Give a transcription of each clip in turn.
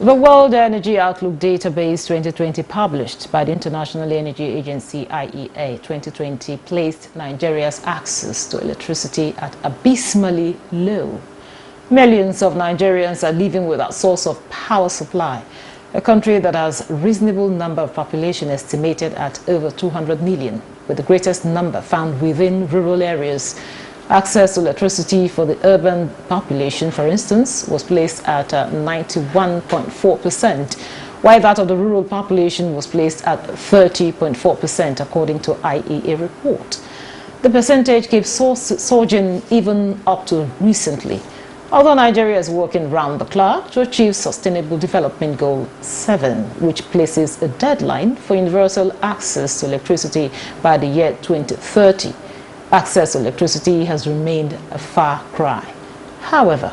The World Energy Outlook Database 2020 published by the International Energy Agency IEA 2020 placed Nigeria's access to electricity at abysmally low. Millions of Nigerians are living without source of power supply. A country that has a reasonable number of population estimated at over 200 million, with the greatest number found within rural areas. Access to electricity for the urban population, for instance, was placed at 91.4%, while that of the rural population was placed at 30.4%, according to IEA report. The percentage keeps surging even up to recently, although Nigeria is working round the clock to achieve Sustainable Development Goal 7, which places a deadline for universal access to electricity by the year 2030. Access to electricity has remained a far cry. However,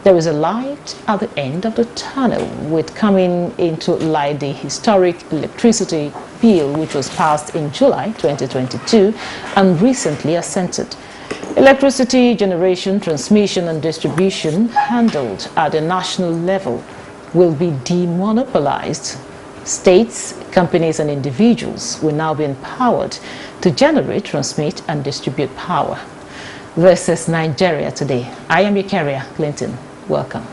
there is a light at the end of the tunnel, with coming into light the historic electricity bill, which was passed in July 2022 and recently assented. Electricity generation, transmission and distribution handled at the national level will be demonopolized. States, companies and individuals will now be empowered to generate, transmit and distribute power. This is Nigeria Today. I am your carrier, Clinton. Welcome.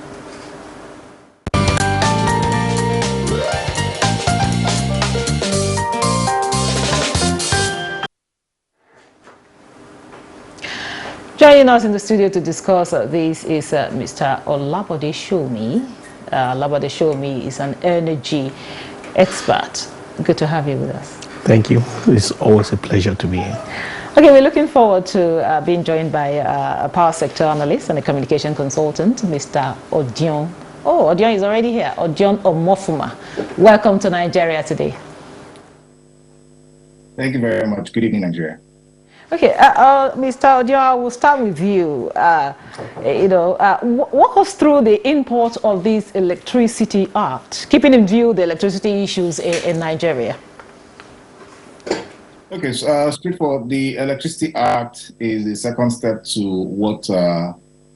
Joining us in the studio to discuss this is Mr. Olabode Shomi. Olabode Shomi is an energy expert. Good to have you with us. Thank you. It's always a pleasure to be here. Okay, we're looking forward to being joined by a power sector analyst and a communication consultant, Mr. Odion. Oh, Odion is already here. Odion Omofuma. Welcome to Nigeria Today. Thank you very much. Good evening, Nigeria. Okay, Mr. Odion, I will start with you. Walk us through the import of this Electricity Act, keeping in view the electricity issues in Nigeria. Okay, so straightforward, the Electricity Act is the second step to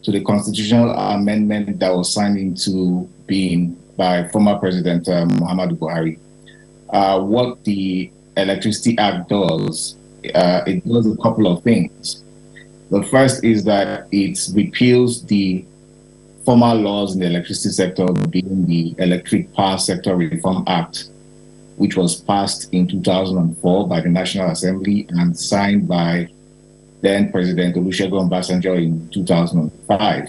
to the constitutional amendment that was signed into being by former President Muhammadu Buhari. What the Electricity Act does, it does a couple of things. The first is that it repeals the former laws in the electricity sector, being the Electric Power Sector Reform Act, which was passed in 2004 by the National Assembly and signed by then President Olusegun Obasanjo in 2005.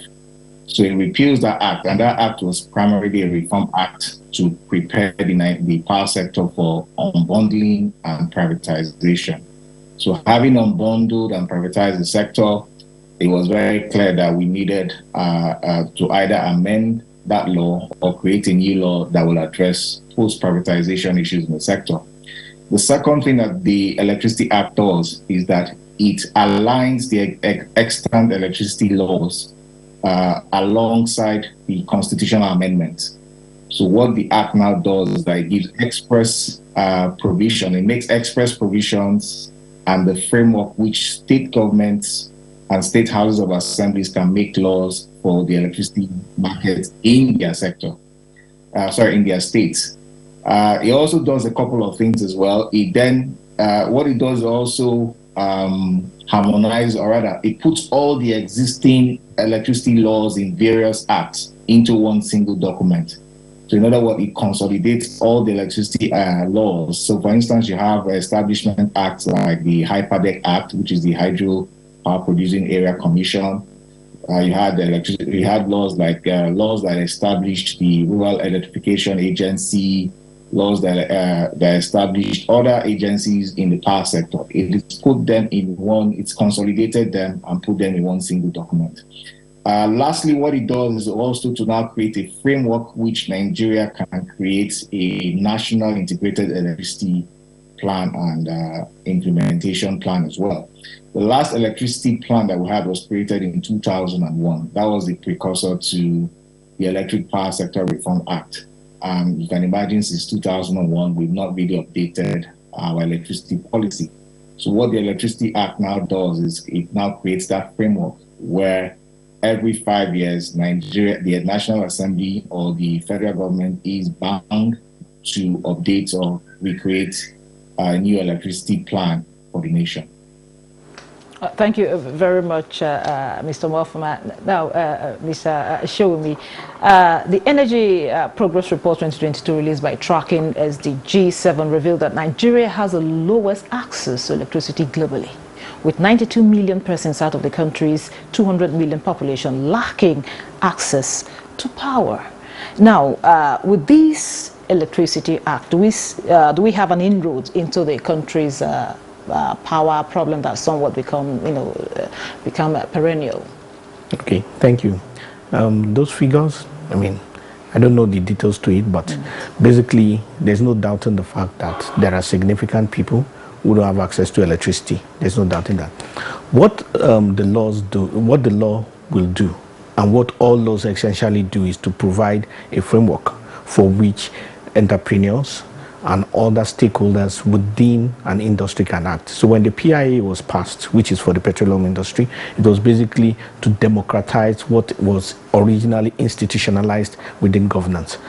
So it repeals that act, and that act was primarily a reform act to prepare the power sector for unbundling and privatization. So having unbundled and privatized the sector, it was very clear that we needed to either amend that law or create a new law that will address post-privatization issues in the sector. The second thing that the Electricity Act does is that it aligns the extant electricity laws alongside the constitutional amendments. So what the Act now does is that it gives express provision, it makes express provisions and the framework which state governments and state houses of assemblies can make laws for the electricity market in their sector, in their states. It also does a couple of things as well. It then, what it does also harmonize, or rather, it puts all the existing electricity laws in various acts into one single document. So in other words, it consolidates all the electricity laws. So for instance, you have establishment acts like the Hyperdeck Act, which is the Hydro Power Producing Area Commission. You had laws like laws that established the Rural Electrification Agency, laws that established other agencies in the power sector. It's put them in one, it's consolidated them and put them in one single document. Lastly, what it does is also to now create a framework which Nigeria can create a national integrated electricity plan and implementation plan as well. The last electricity plan that we had was created in 2001. That was the precursor to the Electric Power Sector Reform Act. You can imagine since 2001, we've not really updated our electricity policy. So what the Electricity Act now does is it now creates that framework where every 5 years, Nigeria, the National Assembly or the federal government is bound to update or recreate a new electricity plan for the nation. Thank you very much, Mr. Mofama. Now, Mr. Showumi, the Energy Progress Report 2022 released by Tracking SDG7 revealed that Nigeria has the lowest access to electricity globally, with 92 million persons out of the country's 200 million population lacking access to power. Now, with this Electricity Act, do we have an inroad into the country's power problem that somewhat become perennial? Okay, thank you. Those figures, I mean, I don't know the details to it, but basically there's no doubt in the fact that there are significant people who don't have access to electricity. There's no doubt in that. What the laws do, what the law will do, and what all laws essentially do is to provide a framework for which entrepreneurs and other stakeholders within an industry can act. So when the PIA was passed, which is for the petroleum industry, it was basically to democratize what was originally institutionalized within governance.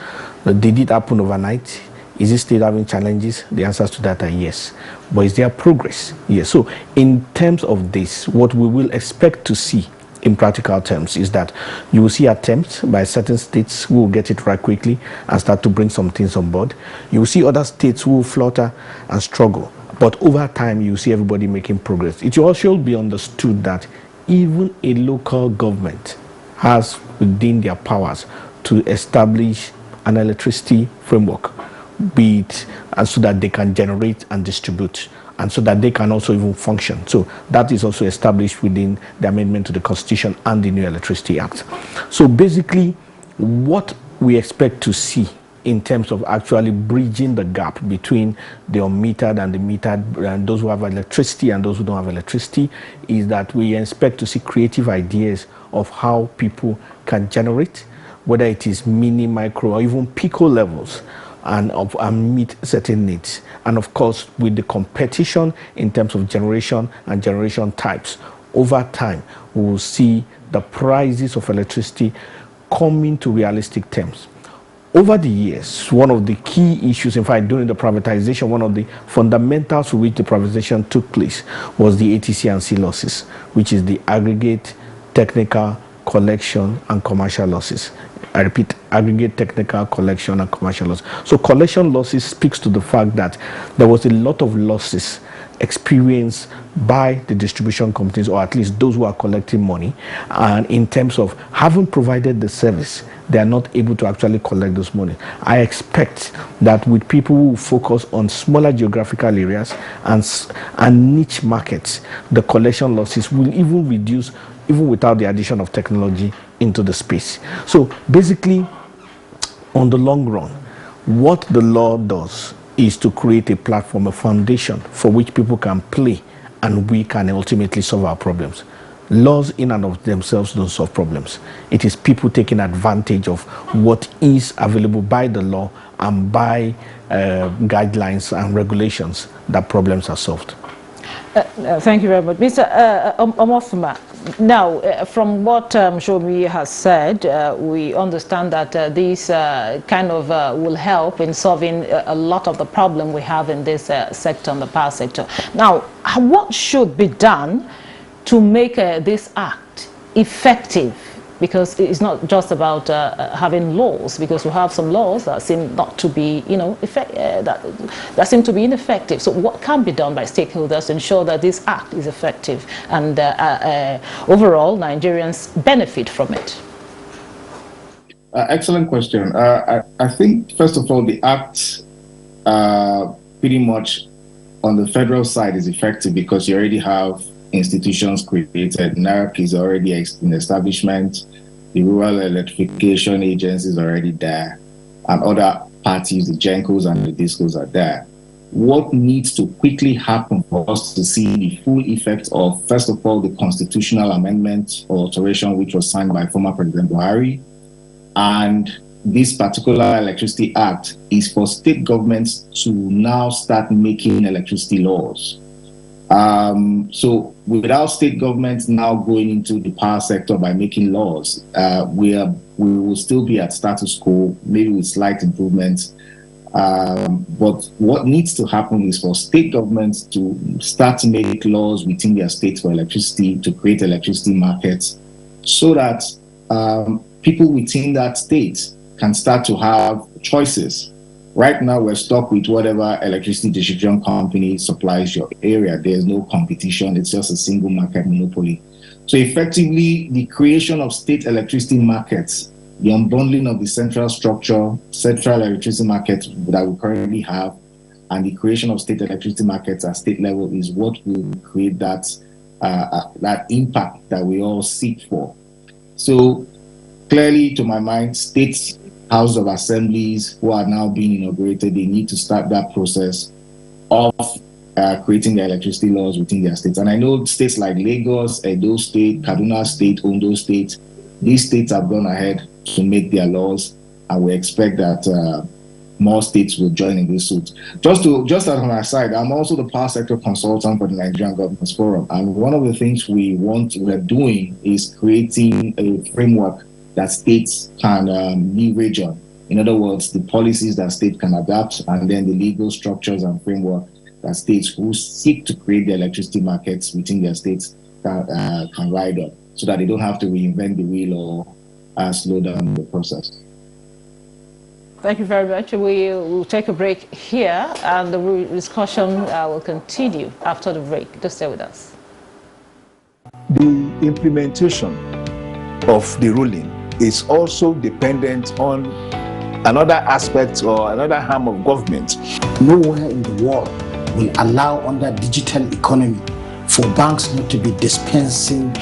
Did it happen overnight? Is it still having challenges? The answers to that are yes. But is there progress? Yes. So in terms of this, what we will expect to see in practical terms is that you will see attempts by certain states who will get it right quickly and start to bring some things on board. You will see other states who will flutter and struggle. But over time, you will see everybody making progress. It will also be understood that even a local government has within their powers to establish an electricity framework, be it and so that they can generate and distribute, and so that they can also even function. So that is also established within the amendment to the Constitution and the new Electricity Act. So basically, what we expect to see in terms of actually bridging the gap between the unmetered and the metered, and those who have electricity and those who don't have electricity, is that we expect to see creative ideas of how people can generate, whether it is mini, micro, or even pico levels, and meet certain needs. And of course, with the competition in terms of generation and generation types, over time, we will see the prices of electricity coming to realistic terms. Over the years, one of the key issues, in fact, during the privatization, one of the fundamentals for which the privatization took place was the ATC and C losses, which is the aggregate, technical, collection, and commercial losses. I repeat, aggregate, technical, collection, and commercial loss. So collection losses speaks to the fact that there was a lot of losses experienced by the distribution companies, or at least those who are collecting money, and in terms of having provided the service, they are not able to actually collect this money. I expect that with people who focus on smaller geographical areas and niche markets, the collection losses will even reduce, even without the addition of technology into the space. So basically, on the long run, what the law does is to create a platform, a foundation for which people can play, and we can ultimately solve our problems. Laws in and of themselves don't solve problems. It is people taking advantage of what is available by the law and by guidelines and regulations that problems are solved. Thank you very much. Mr. Omofuma, now, from what Shomi has said, we understand that this kind of will help in solving a lot of the problem we have in this sector, in the power sector. Now, what should be done to make this act effective? Because it's not just about having laws, because we have some laws that seem not to be, that seem to be ineffective. So what can be done by stakeholders to ensure that this act is effective and overall Nigerians benefit from it? Excellent question. I think, first of all, the act pretty much on the federal side is effective because you already have institutions created. NERC is already in establishment. The rural electrification agency is already there, and other parties, the GENCOs and the DISCOs are there. What needs to quickly happen for us to see the full effect of, first of all, the constitutional amendment or alteration which was signed by former President Buhari, and this particular Electricity Act is for state governments to now start making electricity laws. So without state governments now going into the power sector by making laws, we will still be at status quo, maybe with slight improvements. But what needs to happen is for state governments to start to make laws within their states for electricity, to create electricity markets, so that people within that state can start to have choices. Right now, we're stuck with whatever electricity distribution company supplies your area. There's no competition. It's just a single market monopoly. So effectively, the creation of state electricity markets, the unbundling of the central structure, central electricity markets that we currently have, and the creation of state electricity markets at state level is what will create that impact that we all seek for. So clearly, to my mind, states House of Assemblies who are now being inaugurated, they need to start that process of creating the electricity laws within their states. And I know states like Lagos, Edo State, Kaduna State, Ondo State, these states have gone ahead to make their laws, and we expect that more states will join in this suit. Just as on my side, I'm also the power sector consultant for the Nigerian Governance Forum, and one of the things we're doing is creating a framework that states can leverage on. In other words, the policies that states can adapt, and then the legal structures and framework that states who seek to create the electricity markets within their states can ride on, so that they don't have to reinvent the wheel or slow down the process. Thank you very much. We will take a break here, and the discussion will continue after the break. Just stay with us. The implementation of the ruling is also dependent on another aspect or another arm of government. Nowhere in the world will allow under digital economy for banks not to be dispensing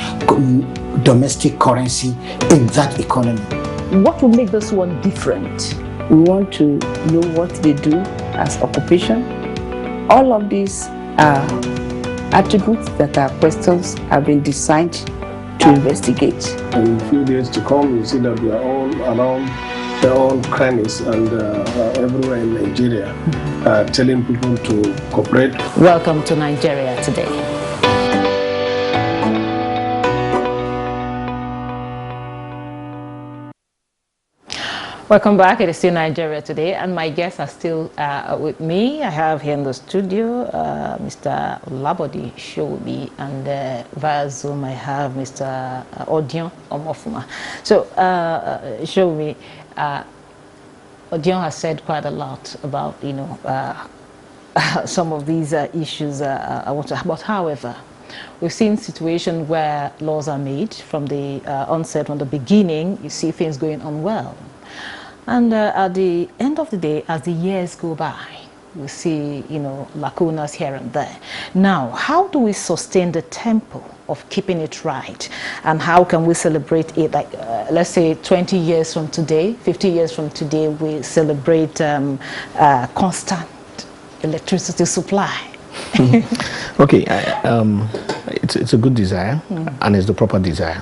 domestic currency in that economy. What will make this one different? We want to know what they do as occupation. All of these are attributes that are questions have been designed to investigate. In a few days to come, you see that we are all around their own crannies and everywhere in Nigeria, telling people to cooperate. Welcome to Nigeria Today. Welcome back. It is still Nigeria Today, and my guests are still with me. I have here in the studio Mr. Labodi Shobi, and via Zoom I have Mr. Odion Omofuma. So, Shobi, Odion has said quite a lot about, some of these issues but however, we've seen situations where laws are made from the onset, from the beginning. You see things going on well. And at the end of the day, as the years go by, we see, lacunas here and there. Now, how do we sustain the tempo of keeping it right? And how can we celebrate it? Like, let's say 20 years from today, 50 years from today, we celebrate constant electricity supply. Okay, it's a good desire, and it's the proper desire.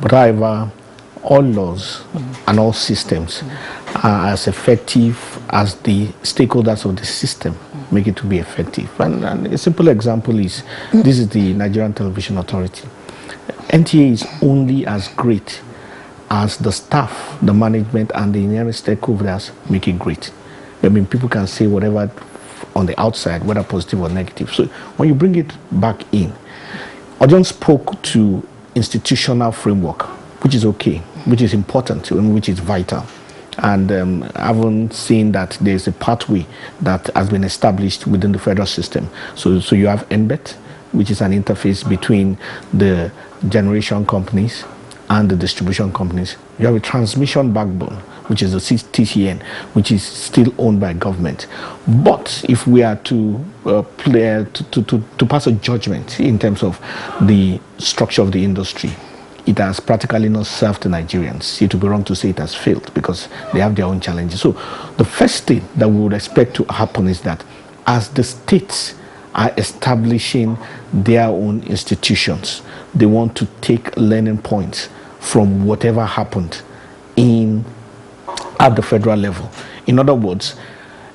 But however, all laws and all systems are as effective as the stakeholders of the system make it to be effective. And a simple example is, this is the Nigerian Television Authority. NTA is only as great as the staff, the management, and the inherent stakeholders make it great. I mean, people can say whatever on the outside, whether positive or negative. So when you bring it back in, Odion spoke to institutional framework, which is okay, which is important, which is vital. And I haven't seen that there's a pathway that has been established within the federal system. So you have NBET, which is an interface between the generation companies and the distribution companies. You have a transmission backbone, which is the TCN, which is still owned by government. But if we are to pass a judgment in terms of the structure of the industry, it has practically not served the Nigerians. It would be wrong to say it has failed, because they have their own challenges. So the first thing that we would expect to happen is that as the states are establishing their own institutions, they want to take learning points from whatever happened at the federal level. In other words,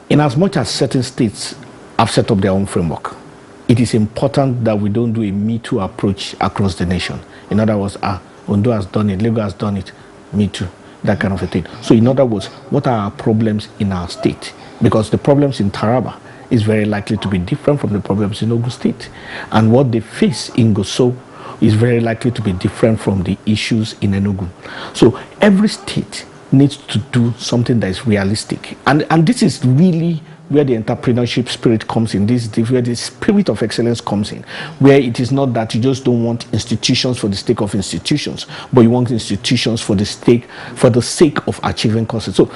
in as much as certain states have set up their own framework, it is important that we don't do a Me Too approach across the nation. In other words, Ondo has done it, Lagos has done it, Me Too, that kind of a thing. So in other words, what are our problems in our state? Because the problems in Taraba is very likely to be different from the problems in Ogun State. And what they face in Goso is very likely to be different from the issues in Enugu. So every state needs to do something that is realistic. And this is really where the entrepreneurship spirit comes in. This is where the spirit of excellence comes in, where it is not that you just don't want institutions for the sake of institutions, but you want institutions for the sake of achieving causes. So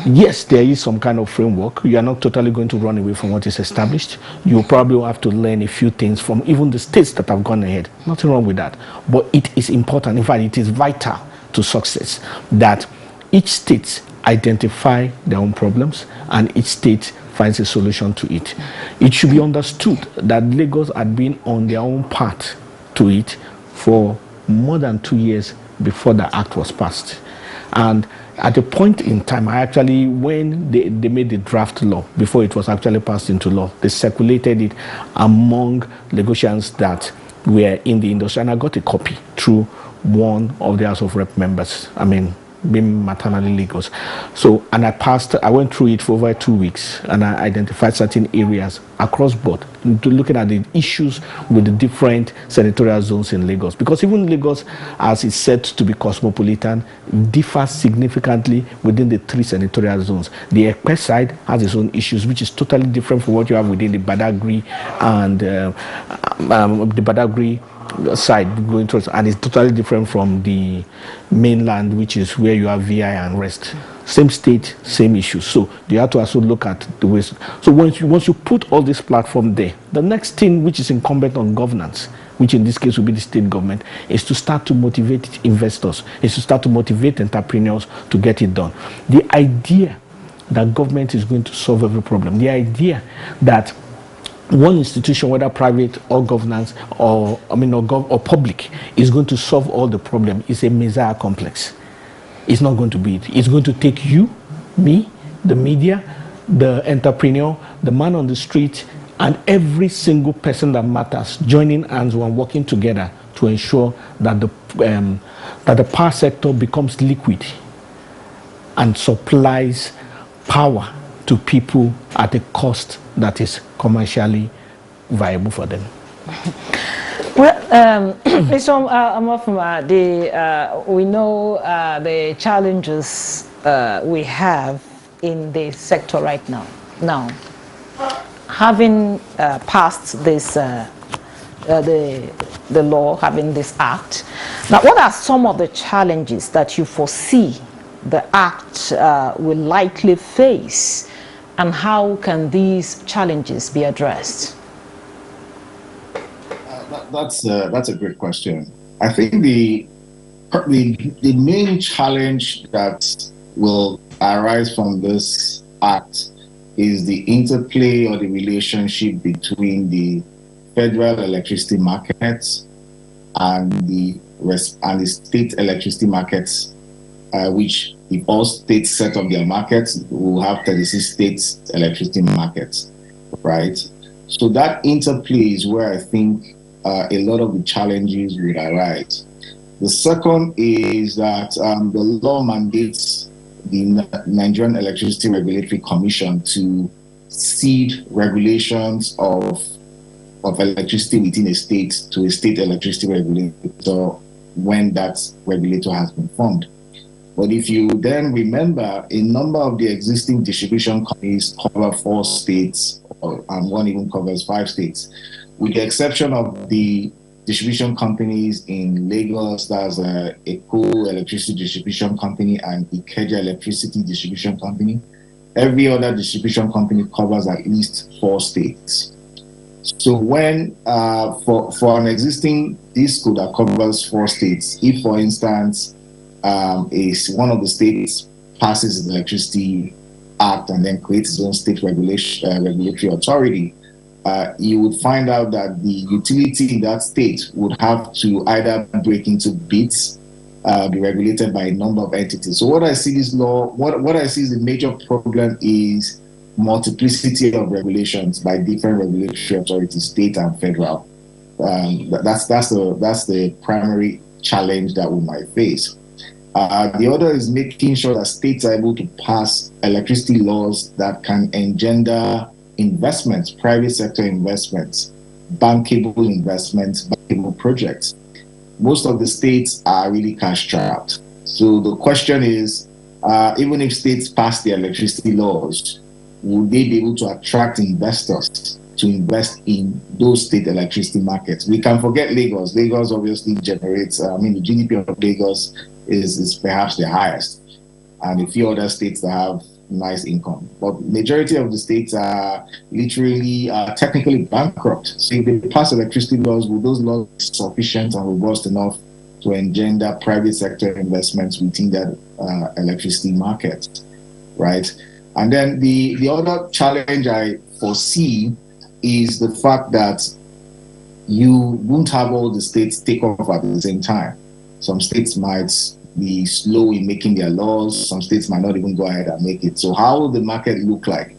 yes, there is some kind of framework. You are not totally going to run away from what is established. You probably will have to learn a few things from even the states that have gone ahead. Nothing wrong with that, but it is important. In fact, it is vital to success that each state identify their own problems and each state finds a solution to it. It should be understood that Lagos had been on their own path to it for more than 2 years before the act was passed. And at a point in time, when they made the draft law, before it was actually passed into law, they circulated it among Lagosians that were in the industry, and I got a copy through one of the House of Rep members. Being maternally Lagos. So, and I went through it for over 2 weeks, and I identified certain areas across board, looking at the issues with the different senatorial zones in Lagos. Because even Lagos, as is said to be cosmopolitan, differs significantly within the 3 senatorial zones. The Ekpe side has its own issues, which is totally different from what you have within the Badagry and the Badagry side going towards, and it's totally different from the mainland, which is where you have VI and rest. Same state, same issues. So you have to also look at the ways. So once you put all this platform there, the next thing which is incumbent on governance, which in this case will be the state government, is to start to motivate investors, is to start to motivate entrepreneurs to get it done. The idea that government is going to solve every problem, the idea that one institution, whether private or governance or public, is going to solve all the problem is a messiah complex. It's not going to be it. It's going to take you, me, the media, the entrepreneur, the man on the street, and every single person that matters joining hands and working together to ensure that the power sector becomes liquid and supplies power to people at a cost that is commercially viable for them. Well, Mr. Amofuma, we know the challenges we have in the sector right now. Now, having passed this, the law, having this act, now what are some of the challenges that you foresee the act will likely face, and how can these challenges be addressed? That's a great question. I think the main challenge that will arise from this act is the interplay or the relationship between the federal electricity markets and the state electricity markets, which if all states set up their markets, we'll have 36 states electricity markets, right? So that interplay is where I think a lot of the challenges would arise. The second is that the law mandates the Nigerian Electricity Regulatory Commission to cede regulations of electricity within a state to a state electricity regulator when that regulator has been formed. But if you then remember, a number of the existing distribution companies cover 4 states, and one even covers 5 states, with the exception of the distribution companies in Lagos. That's Eko Electricity Distribution Company and Ikeja Electricity Distribution Company. Every other distribution company covers at least 4 states. So when, for an existing DISCO that covers 4 states, if, for instance, one of the states passes the Electricity Act and then creates its own state regulatory authority, you would find out that the utility in that state would have to either break into bits, be regulated by a number of entities. So what I see this law, what I see as the major problem is multiplicity of regulations by different regulatory authorities, state and federal. That's the primary challenge that we might face. The other is making sure that states are able to pass electricity laws that can engender investments, private sector investments, bankable investments, bankable projects. Most of the states are really cash strapped. So the question is, even if states pass the electricity laws, will they be able to attract investors to invest in those state electricity markets? We can forget Lagos. Lagos obviously generates, the GDP of Lagos is perhaps the highest, and a few other states that have nice income. But majority of the states are literally technically bankrupt. So if they pass electricity laws, will those laws be sufficient and robust enough to engender private sector investments within that electricity market, right? And then the other challenge I foresee is the fact that you won't have all the states take off at the same time. Some states might be slow in making their laws. Some states might not even go ahead and make it. So how will the market look like?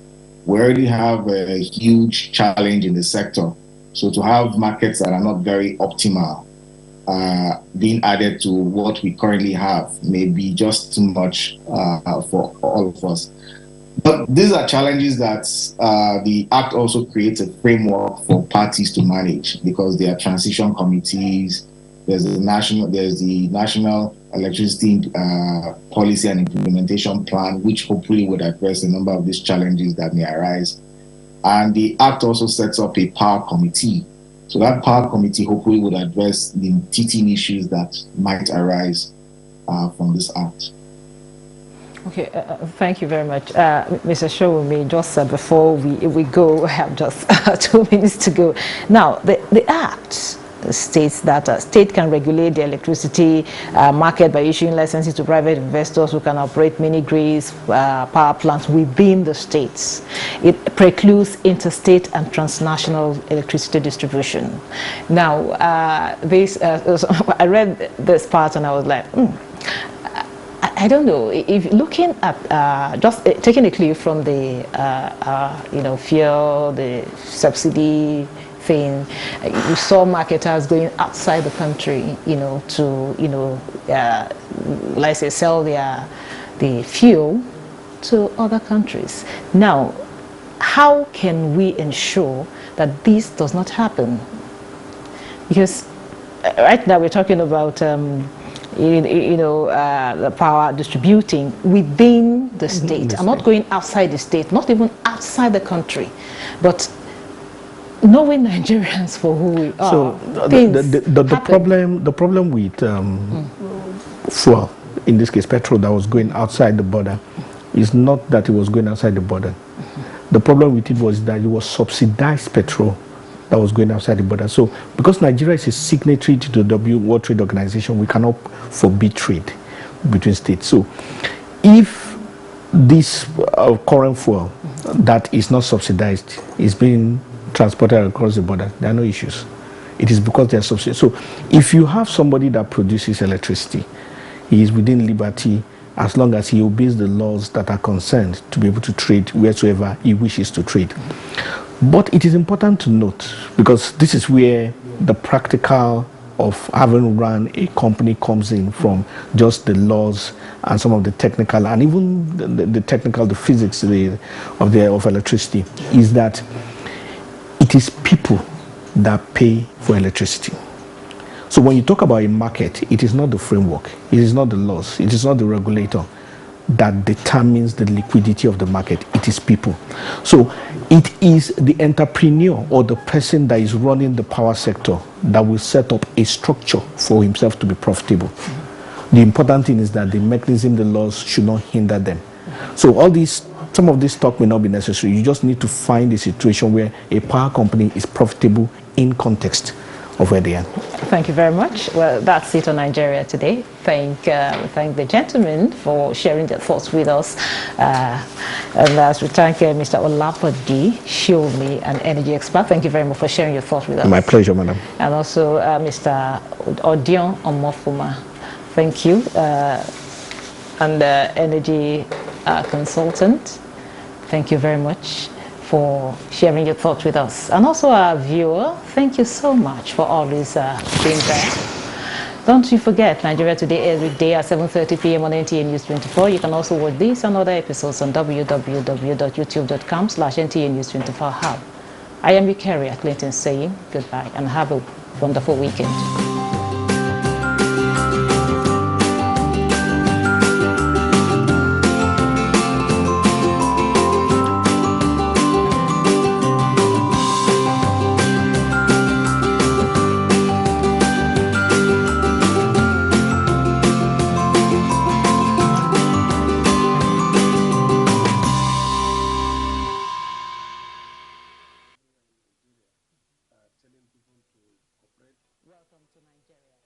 We already have a huge challenge in the sector. So to have markets that are not very optimal being added to what we currently have may be just too much for all of us. But these are challenges that the Act also creates a framework for parties to manage, because there are transition committees. There's the National Electricity Policy and Implementation Plan, which hopefully would address a number of these challenges that may arise. And the Act also sets up a power committee. So that power committee hopefully would address the teething issues that might arise from this Act. Okay, thank you very much. Mr. Showumi, just before we go, we have just 2 minutes to go. Now, the Act states that a state can regulate the electricity market by issuing licenses to private investors who can operate mini-grids, power plants within the states. It precludes interstate and transnational electricity distribution. Now, I read this part and I was like, I don't know, if looking at just taking a clue from the fuel, the subsidy thing, you saw marketers going outside the country, to let's say sell the fuel to other countries. Now, how can we ensure that this does not happen? Because right now we're talking about the power distributing within the state. I'm not going outside the state, not even outside the country, but knowing Nigerians for who we are. So the problem with fuel, in this case petrol, that was going outside the border, is not that it was going outside the border. The problem with it was that it was subsidized petrol that was going outside the border. So because Nigeria is a signatory to the World Trade Organization, we cannot forbid trade between states. So if this current fuel that is not subsidized is being transported across the border, there are no issues. It is because they are subsidized. So if you have somebody that produces electricity, he is within liberty as long as he obeys the laws that are concerned to be able to trade wheresoever he wishes to trade. But it is important to note, because this is where the practical of having run a company comes in, from just the laws and some of the technical and even the technical, the physics of electricity, is that it is people that pay for electricity. So when you talk about a market, it is not the framework, it is not the laws, it is not the regulator that determines the liquidity of the market. It is people. So it is the entrepreneur or the person that is running the power sector that will set up a structure for himself to be profitable. The important thing is that the mechanism, the laws should not hinder them. So some of this talk may not be necessary. You just need to find a situation where a power company is profitable in context of where they are. Thank you very much. Well, that's it on Nigeria Today. Thank the gentlemen for sharing their thoughts with us. And as we thank Mr. Olapodi Shiomi, an energy expert. Thank you very much for sharing your thoughts with us. My pleasure, madam. And also Mr. Odion Omofuma. Thank you. And energy consultant. Thank you very much for sharing your thoughts with us. And also our viewer, thank you so much for always being there. Don't you forget, Nigeria Today every day at 7:30 p.m. on NTA News 24. You can also watch these and other episodes on www.youtube.com/NTA News 24 Hub. I am your carrier, Clinton, saying goodbye and have a wonderful weekend. Welcome to Nigeria.